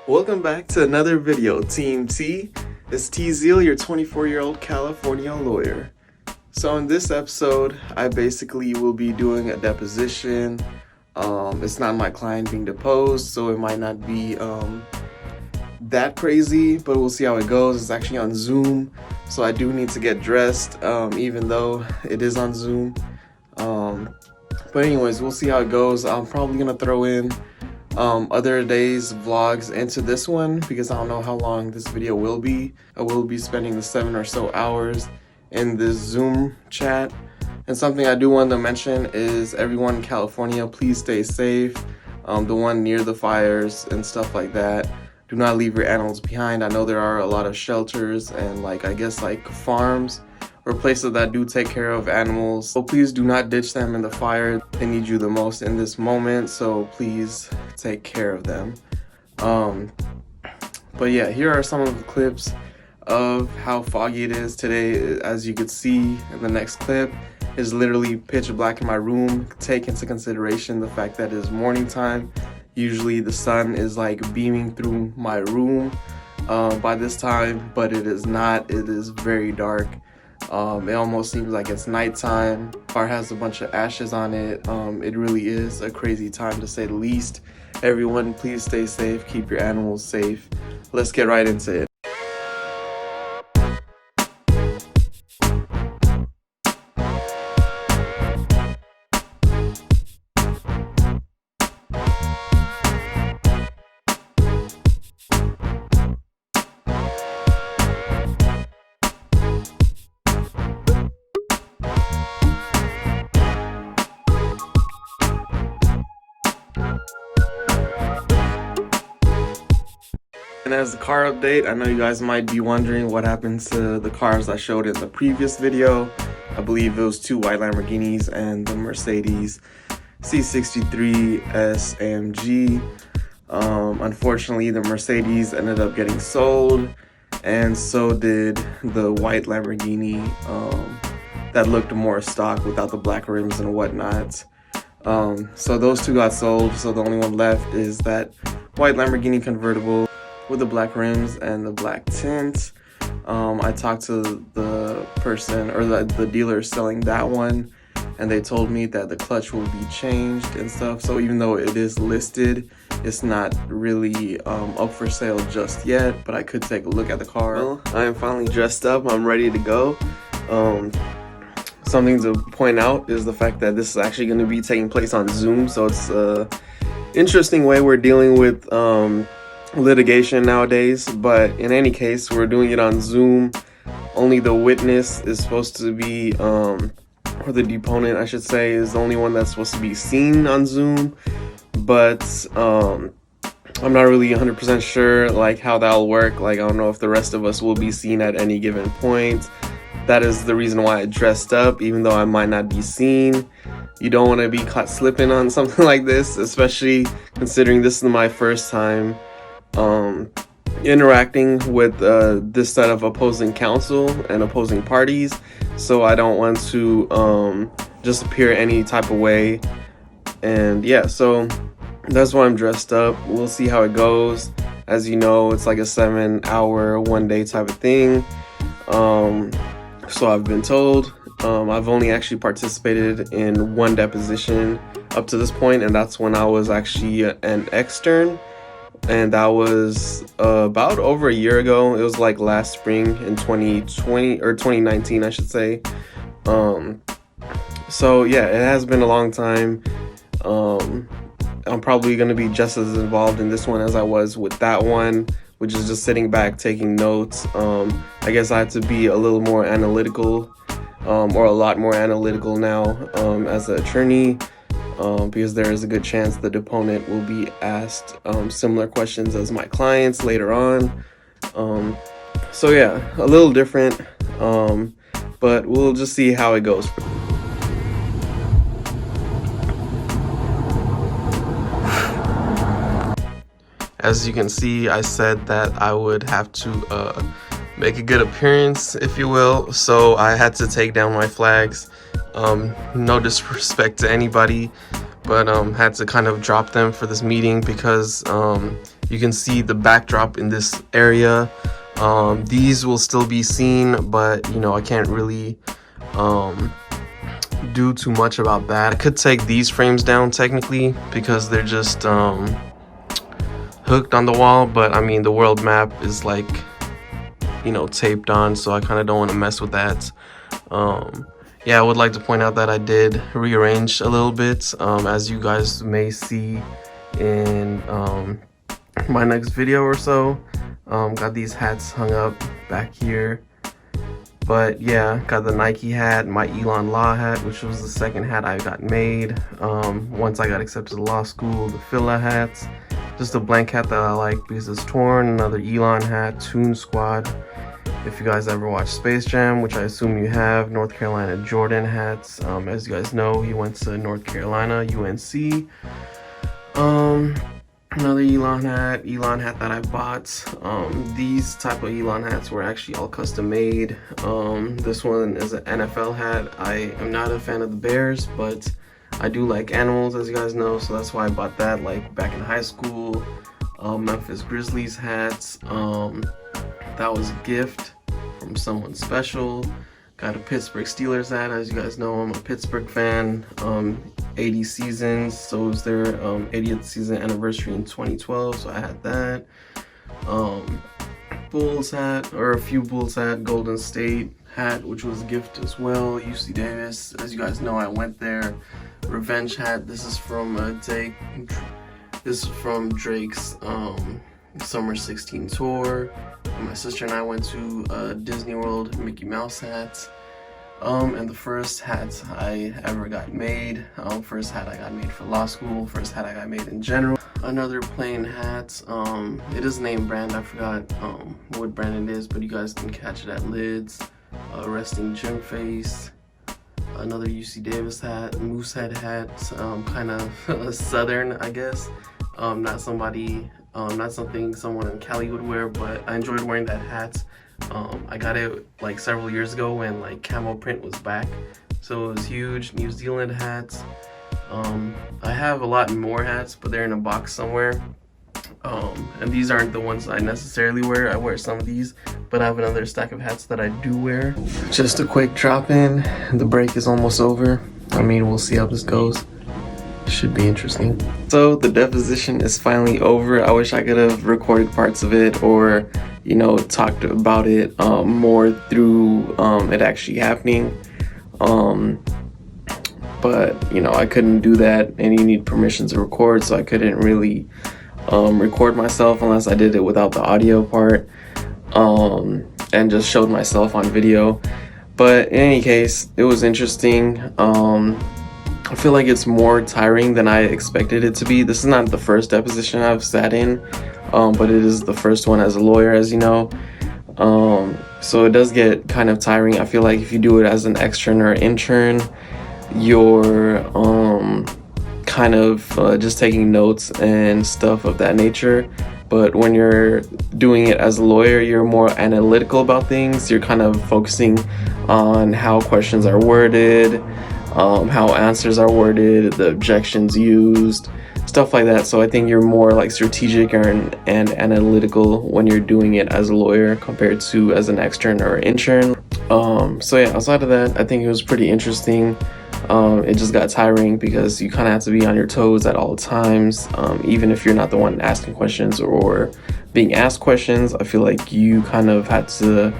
Welcome back to another video, Team T. It's ℂ𝕝𝕒𝕟𝕉, your 24-year-old California lawyer. So in this episode, I basically will be doing a deposition. It's not my client being deposed, so it might not be that crazy, but we'll see how it goes. It's actually on Zoom, so I do need to get dressed, even though it is on Zoom. But anyways, we'll see how it goes. I'm probably gonna throw in other days vlogs into this one because I don't know how long this video will be. I will be spending the 7 or so hours in this Zoom chat. And something I do want to mention is everyone in California, please stay safe. The one near the fires and stuff like that. Do not leave your animals behind. I know there are a lot of shelters and I guess farms or places that do take care of animals. So please do not ditch them in the fire. They need you the most in this moment, so please take care of them. But yeah, here are some of the clips of how foggy it is today. As you could see in the next clip, it's literally pitch black in my room. Take into consideration the fact that it's morning time. Usually the sun is beaming through my room by this time, but it is not. It is very dark. It almost seems like it's nighttime. Car has a bunch of ashes on it. It really is a crazy time to say the least. Everyone, please stay safe. Keep your animals safe. Let's get right into it. And as the car update, I know you guys might be wondering what happened to the cars I showed in the previous video. I believe it was 2 white Lamborghinis and the Mercedes C63 AMG. Unfortunately, the Mercedes ended up getting sold, and so did the white Lamborghini that looked more stock without the black rims and whatnot. So those 2 got sold, so the only one left is that white Lamborghini convertible with the black rims and the black tint. I talked to the person or the dealer selling that one, and they told me that the clutch will be changed and stuff. So even though it is listed, it's not really up for sale just yet, but I could take a look at the car. Well, I am finally dressed up. I'm ready to go. Something to point out is the fact that this is actually going to be taking place on Zoom, so it's an interesting way we're dealing with litigation nowadays. But in any case, we're doing it on Zoom. Only the witness is supposed to be or the deponent, I should say, is the only one that's supposed to be seen on Zoom. But I'm not really 100% sure how that'll work. I don't know if the rest of us will be seen at any given point. That is the reason why I dressed up, even though I might not be seen. You don't want to be caught slipping on something like this, especially considering this is my first time interacting with this set of opposing counsel and opposing parties, so I don't want to just appear any type of way. And yeah, so that's why I'm dressed up. We'll see how it goes. As you know, it's like a 7-hour, 1-day type of thing. So I've been told. I've only actually participated in 1 deposition up to this point, and that's when I was actually an extern. And that was about over a year ago. It was last spring in 2020 or 2019, I should say. So yeah, it has been a long time. I'm probably going to be just as involved in this one as I was with that one, which is just sitting back taking notes. I guess I have to be a little more analytical, or a lot more analytical now as an attorney. Because there is a good chance the deponent will be asked similar questions as my clients later on. So yeah, a little different, but we'll just see how it goes. As you can see, I said that I would have to make a good appearance, if you will, so I had to take down my flags. No disrespect to anybody, but had to kind of drop them for this meeting because You can see the backdrop in this area. These will still be seen, but you know, I can't really do too much about that. I could take these frames down technically because they're just hooked on the wall, but I mean the world map is like, you know, taped on, so I kind of don't want to mess with that. Yeah, I would like to point out that I did rearrange a little bit, as you guys may see in my next video or so. Got these hats hung up back here. But yeah, got the Nike hat, my ℂ𝕉𝕒 hat, which was the second hat I got made once I got accepted to law school. The ℂ𝕉𝕒 hats, just a blank hat that I like because it's torn. Another ℂ hat, Toon Squad. If you guys ever watched Space Jam, which I assume you have, North Carolina Jordan hats. As you guys know, he went to North Carolina, UNC. Another ℂ hat that I bought. These type of ℂ hats were actually all custom made. This one is an NFL hat. I am not a fan of the Bears, but I do like animals, as you guys know, so that's why I bought that, like back in high school. Memphis Grizzlies hats. That was a gift from someone special. Got a Pittsburgh Steelers hat. As you guys know, I'm a Pittsburgh fan. 80 seasons, so it was their 80th season anniversary in 2012, so I had that. Bulls hat, or a few Bulls hat, Golden State hat, which was a gift as well. UC Davis, as you guys know, I went there. Revenge hat. This is from Drake's Summer 16 tour. My sister and I went to Disney World Mickey Mouse hats. And the first hat I ever got made, first hat I got made for law school, first hat I got made in general. Another plain hat, it is a name brand, I forgot what brand it is, but you guys can catch it at Lids. Resting Gym Face. Another UC Davis hat, Moosehead hat, kind of southern, I guess. Not something someone in Cali would wear, but I enjoyed wearing that hat. I got it like several years ago when like camo print was back, so it was huge. New Zealand hats. I have a lot more hats, but they're in a box somewhere. And these aren't the ones I necessarily wear. I wear some of these, but I have another stack of hats that I do wear. Just a quick drop in. The break is almost over. I mean, we'll see how this goes. Should be interesting. So the deposition is finally over. I wish I could have recorded parts of it, or you know, talked about it more through it actually happening. But you know, I couldn't do that, and you need permission to record, so I couldn't really record myself unless I did it without the audio part, and just showed myself on video. But in any case, it was interesting. I feel like it's more tiring than I expected it to be. This is not the first deposition I've sat in, but it is the first one as a lawyer, as you know. So it does get kind of tiring. I feel like if you do it as an extern or intern, you're kind of just taking notes and stuff of that nature. But when you're doing it as a lawyer, you're more analytical about things. You're kind of focusing on how questions are worded, how answers are worded, the objections used, stuff like that. So I think you're more like strategic and analytical when you're doing it as a lawyer compared to as an extern or intern. So yeah, outside of that, I think it was pretty interesting. It just got tiring because you kind of have to be on your toes at all times, even if you're not the one asking questions or being asked questions. I feel like you kind of had to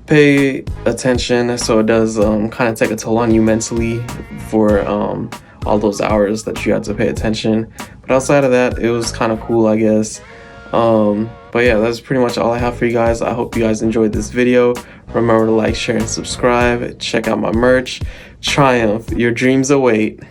pay attention, so it does kind of take a toll on you mentally for all those hours that you had to pay attention. But outside of that, it was kind of cool, I guess. But yeah, that's pretty much all I have for you guys. I hope you guys enjoyed this video. Remember to like, share, and subscribe. Check out my merch. Triumph, your dreams await.